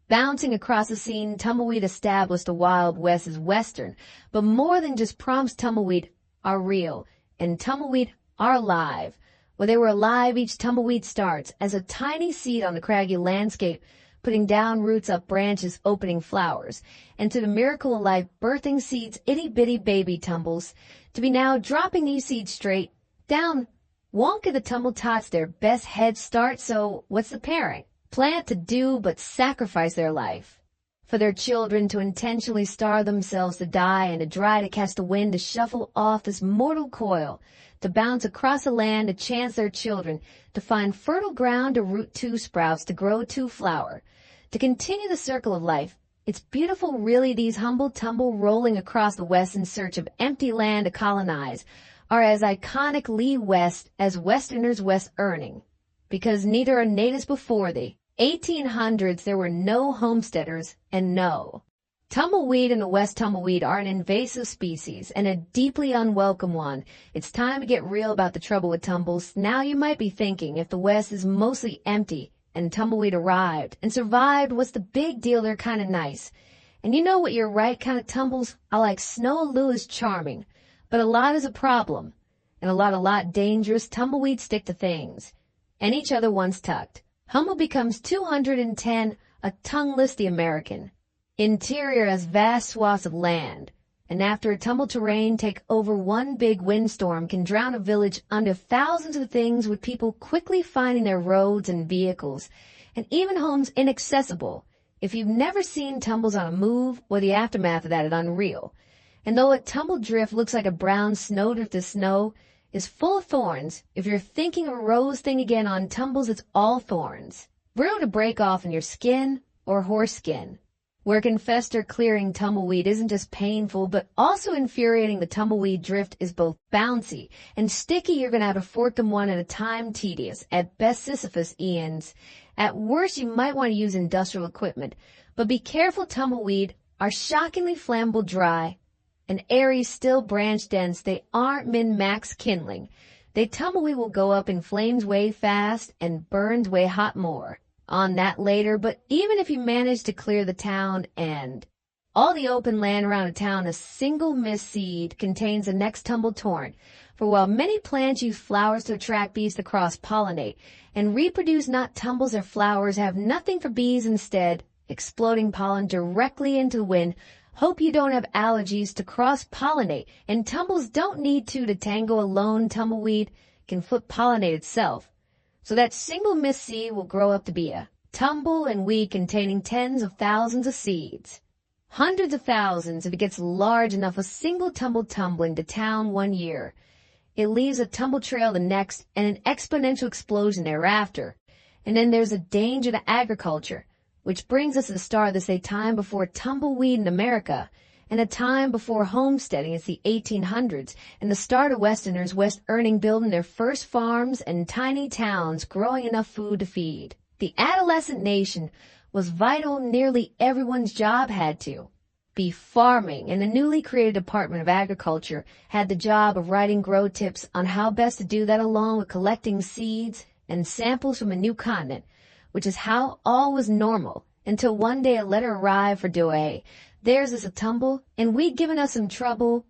Bouncing across the scene, Tumbleweed established the Wild West as Western, but more than just prompts, Tumbleweed are real, and Tumbleweed are alive. When they were alive, each Tumbleweed starts as a tiny seed on the craggy landscape, putting down roots up branches, opening flowers, and to the miracle of life, birthing seeds, itty-bitty baby tumbles, to be now dropping these seeds straight down. Won't give the tumble tots their best head start, so what's the parent? Plant to do but sacrifice their life. For their children to intentionally starve themselves to die and to dry to catch the wind, to shuffle off this mortal coil, to bounce across the land to chance their children, to find fertile ground to root two sprouts, to grow two flower, to continue the circle of life. It's beautiful, really, these humble tumble rolling across the west in search of empty land to colonize, are as iconically West as Westerners West earning, because neither are natives before the 1800s there were no homesteaders, and no. Tumbleweed and the West Tumbleweed are an invasive species and a deeply unwelcome one. It's time to get real about the trouble with tumbles. Now you might be thinking, if the West is mostly empty and Tumbleweed arrived and survived, what's the big deal? They're kind of nice. And you know what, you're right, kind of tumbles. I like Snow Lou is charming, but a lot is a problem, and a lot dangerous. Tumbleweeds stick to things, and each other once tucked. Humble becomes 210, a tongueless the American. Interior has vast swaths of land, and after a tumble terrain take over, one big windstorm can drown a village under thousands of things, with people quickly finding their roads and vehicles, and even homes inaccessible. If you've never seen tumbles on a move, or the aftermath of that is unreal. And though a tumble drift looks like a brown snowdrift of snow, is full of thorns. If you're thinking of a rose thing again on tumbles, it's all thorns. Brittle to break off in your skin or horse skin. Where can fester, clearing tumbleweed isn't just painful, but also infuriating. The tumbleweed drift is both bouncy and sticky. You're going to have to fork them one at a time, tedious. At best, Sisyphus Ian's. At worst, you might want to use industrial equipment. But be careful, tumbleweed are shockingly flammable, dry, and airy, still branch dense. They aren't min-max kindling. They tumbleweed will go up in flames way fast and burns way hot more. On that later, but even if you manage to clear the town and all the open land around a town, a single missed seed contains the next tumble torrent. For while many plants use flowers to attract bees to cross-pollinate and reproduce, not tumbles or flowers have nothing for bees, instead exploding pollen directly into the wind. Hope you don't have allergies to cross-pollinate, and tumbles don't need to tango alone. Tumbleweed can foot-pollinate itself. So that single missed seed will grow up to be a tumble and weed containing tens of thousands of seeds. Hundreds of thousands if it gets large enough. A single tumble tumbling to town one year. It leaves a tumble trail the next, and an exponential explosion thereafter. And then there's a danger to agriculture, which brings us to the start of this, a time before tumbleweed in America, and a time before homesteading. It's the 1800s, and the start of Westerners West earning, building their first farms and tiny towns, growing enough food to feed. The adolescent nation was vital. Nearly everyone's job had to be farming, and the newly created Department of Agriculture had the job of writing grow tips on how best to do that, along with collecting seeds and samples from a new continent, which is how all was normal, until one day a letter arrived for Dewey. Theirs is a tumble, and we'd given us some trouble.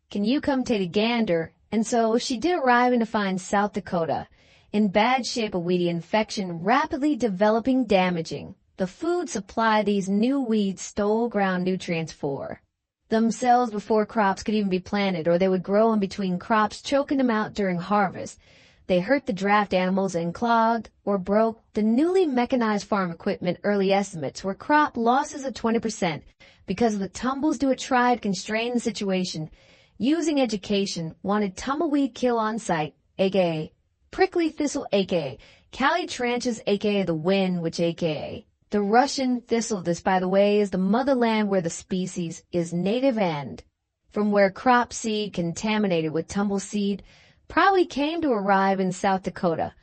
Can you come take a gander? And so she did arrive, and to find South Dakota in bad shape, a weedy infection rapidly developing, damaging the food supply these new weeds stole ground nutrients for themselves before crops could even be planted, or they would grow in between crops, choking them out during harvest. They hurt the draft animals and clogged or broke the newly mechanized farm equipment. Early estimates were crop losses of 20% because of the tumbles. Do it tried to constrain the situation. Using education, wanted tumbleweed kill on site, aka prickly thistle, aka Cali tranches, aka the wind, which aka the Russian thistle. This, by the way, is the motherland where the species is native, and from where crop seed contaminated with tumble seed probably came to arrive in South Dakota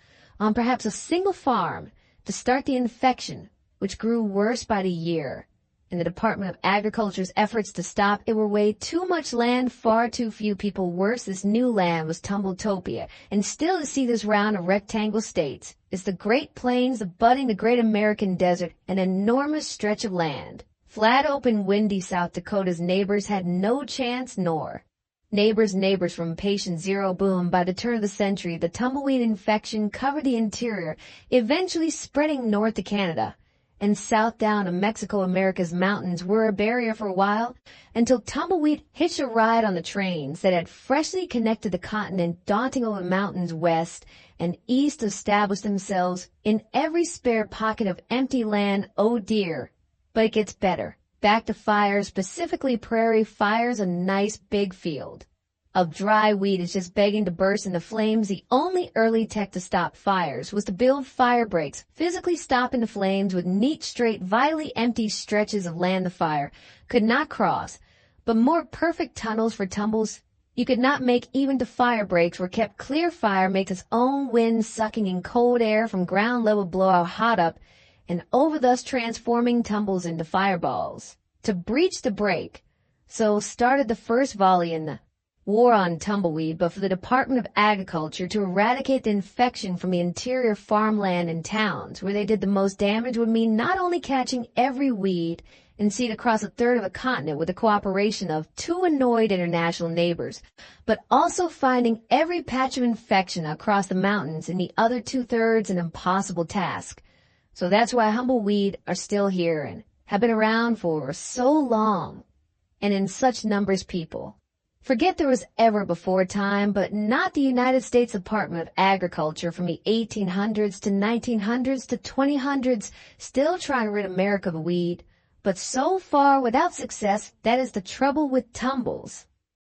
on perhaps a single farm to start the infection, which grew worse by the year. In the Department of Agriculture's efforts to stop it were way too much land, far too few people. Worse, this new land was Tumbletopia. And still to see this round of rectangle states is the Great Plains, abutting the Great American Desert, an enormous stretch of land. Flat, open, windy South Dakota's neighbors had no chance, nor neighbors from patient zero. Boom. By the turn of the century, the tumbleweed infection covered the interior, eventually spreading north to Canada and south down to Mexico. America's mountains were a barrier for a while, until tumbleweed hitched a ride on the trains that had freshly connected the continent. Daunting over mountains west and east established themselves in every spare pocket of empty land. Oh dear. But it gets better. Back to fires, specifically prairie fires, a nice big field of dry weed is just begging to burst into flames. The only early tech to stop fires was to build fire breaks, physically stopping the flames with neat, straight, vitally empty stretches of land the fire could not cross. But more perfect tunnels for tumbles you could not make. Even to fire breaks were kept clear. Fire makes its own wind, sucking in cold air from ground level, blow out hot up and over, thus transforming tumbles into fireballs. To breach the break, so started the first volley in the war on tumbleweed. But for the Department of Agriculture to eradicate the infection from the interior farmland and towns where they did the most damage would mean not only catching every weed and seed across a third of a continent with the cooperation of two annoyed international neighbors, but also finding every patch of infection across the mountains in the other two-thirds, an impossible task. So that's why humbleweed are still here and have been around for so long and in such numbers. People forget there was ever before time, but not the United States Department of Agriculture from the 1800s to 1900s to 2000s, still trying to rid America of the weed, but so far without success. That is the trouble with tumbles.